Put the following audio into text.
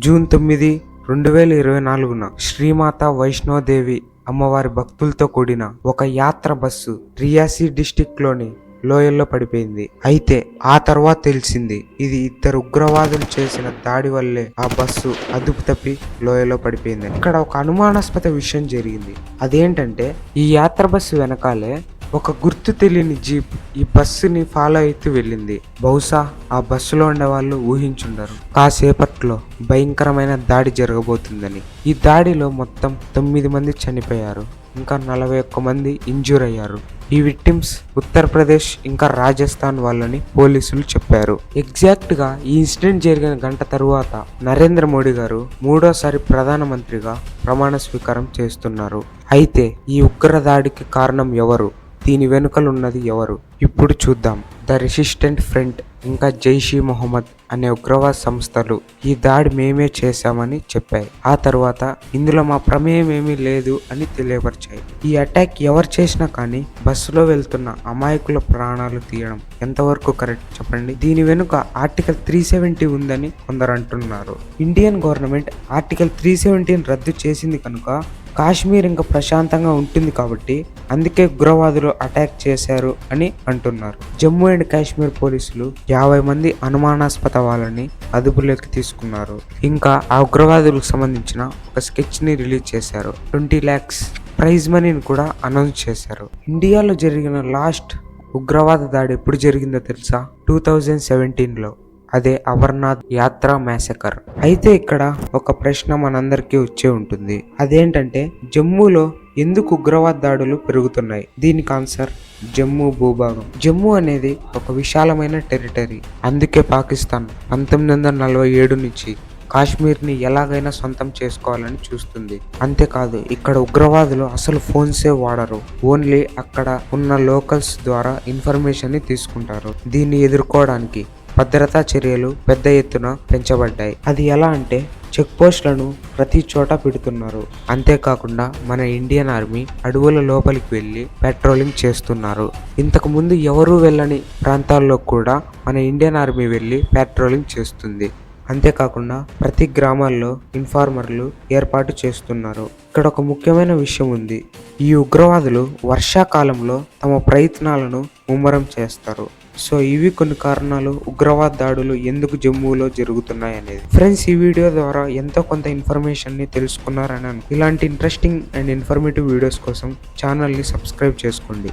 June 9, 2024న Srimata Vaishno Devi అమ్మవారి భక్తులతో కూడిన ఒక యాత్ర బస్సు రియాసీ డిస్టిక్ లోని లోయల్లో పడిపోయింది. అయితే ఆ తర్వాత తెలిసింది ఇది ఇద్దరు ఉగ్రవాదులు చేసిన దాడి వల్లే ఆ బస్సు అదుపు తప్పి లోయలో పడిపోయింది. ఇక్కడ ఒక అనుమానాస్పద విషయం జరిగింది. అదేంటంటే ఈ యాత్ర బస్సు వెనకాలే ఒక గుర్తు తెలియని జీప్ ఈ బస్సుని ఫాలో అవుతూ వెళ్ళింది. బహుశా ఆ బస్సులో ఉండే వాళ్ళు ఊహించుండరు కాసేపట్లో భయంకరమైన దాడి జరగబోతుందని. ఈ దాడిలో మొత్తం 9 మంది చనిపోయారు, ఇంకా 41 మంది ఇంజూర్ అయ్యారు. ఈ విక్టిమ్స్ ఉత్తరప్రదేశ్ ఇంకా రాజస్థాన్ వాళ్ళని పోలీసులు చెప్పారు. ఎగ్జాక్ట్ గా ఈ ఇన్సిడెంట్ జరిగిన గంట తరువాత నరేంద్ర మోడీ గారు 3వసారి ప్రధానమంత్రిగా ప్రమాణ స్వీకారం చేస్తున్నారు. అయితే ఈ ఉగ్ర దాడికి కారణం ఎవరు, దీని వెనుకలున్నది ఎవరు, ఇప్పుడు చూద్దాం. ద రెసిస్టెంట్ ఫ్రంట్ ఇంకా జైషీ మొహమ్మద్ అనే ఉగ్రవాద సంస్థలు ఈ దాడి మేమే చేశామని చెప్పాయి. ఆ తర్వాత ఇందులో మా ప్రమేయం ఏమీ లేదు అని తెలియపరిచాయి. ఈ అటాక్ ఎవరు చేసినా కానీ బస్సులో వెళ్తున్న అమాయకుల ప్రాణాలు తీయడం ఎంతవరకు కరెక్ట్ చెప్పండి. దీని వెనుక ఆర్టికల్ 370 ఉందని కొందరు అంటున్నారు. ఇండియన్ గవర్నమెంట్ ఆర్టికల్ 370 రద్దు చేసింది కనుక కాశ్మీర్ ఇంకా ప్రశాంతంగా ఉంటుంది కాబట్టి అందుకే ఉగ్రవాదులు అటాక్ చేశారు అని అంటున్నారు. జమ్మూ అండ్ కాశ్మీర్ పోలీసులు 50 మంది అనుమానాస్పద వాళ్ళని అదుపులోకి తీసుకున్నారు. ఇంకా ఆ ఉగ్రవాదులకు సంబంధించిన ఒక స్కెచ్ ని రిలీజ్ చేశారు. 20 lakhs ప్రైజ్ మనీని కూడా అనౌన్స్ చేశారు. ఇండియాలో జరిగిన లాస్ట్ ఉగ్రవాద దాడి ఎప్పుడు జరిగిందో తెలుసా? 2017లో. అదే అమర్నాథ్ యాత్ర మ్యాసకర్. అయితే ఇక్కడ ఒక ప్రశ్న మనందరికీ వచ్చే ఉంటుంది. అదేంటంటే జమ్మూలో ఎందుకు ఉగ్రవాద దాడులు పెరుగుతున్నాయి? దీనికి ఆన్సర్ జమ్మూ భూభాగం. జమ్మూ అనేది ఒక విశాలమైన టెరిటరీ. అందుకే పాకిస్తాన్ 1947 నుంచి కాశ్మీర్ని ఎలాగైనా సొంతం చేసుకోవాలని చూస్తుంది. అంతేకాదు ఇక్కడ ఉగ్రవాదులు అసలు ఫోన్సే వాడరు. ఓన్లీ అక్కడ ఉన్న లోకల్స్ ద్వారా ఇన్ఫర్మేషన్ ని తీసుకుంటారు. దీన్ని ఎదుర్కోవడానికి భద్రతా చర్యలు పెద్ద ఎత్తున పెంచబడ్డాయి. అది ఎలా అంటే చెక్ పోస్టులను ప్రతి చోట పెడుతున్నారు. అంతేకాకుండా మన ఇండియన్ ఆర్మీ అడవుల లోపలికి వెళ్లి పెట్రోలింగ్ చేస్తున్నారు. ఇంతకు ముందు ఎవరూ వెళ్ళని ప్రాంతాల్లో కూడా మన ఇండియన్ ఆర్మీ వెళ్లి పెట్రోలింగ్ చేస్తుంది. అంతేకాకుండా ప్రతి గ్రామాల్లో ఇన్ఫార్మర్లు ఏర్పాటు చేస్తున్నారు. ఇక్కడ ఒక ముఖ్యమైన విషయం ఉంది. ఈ ఉగ్రవాదులు వర్షాకాలంలో తమ ప్రయత్నాలను ముమ్మరం చేస్తారు. సో ఇవి కొన్ని కారణాలు ఉగ్రవాద దాడులు ఎందుకు జమ్మూలో జరుగుతున్నాయి అనేది. ఫ్రెండ్స్, ఈ వీడియో ద్వారా ఎంతో కొంత ఇన్ఫర్మేషన్ ని తెలుసుకున్నారని ఇలాంటి ఇంట్రెస్టింగ్ అండ్ ఇన్ఫర్మేటివ్ వీడియోస్ కోసం ఛానల్ ని సబ్స్క్రైబ్ చేసుకోండి.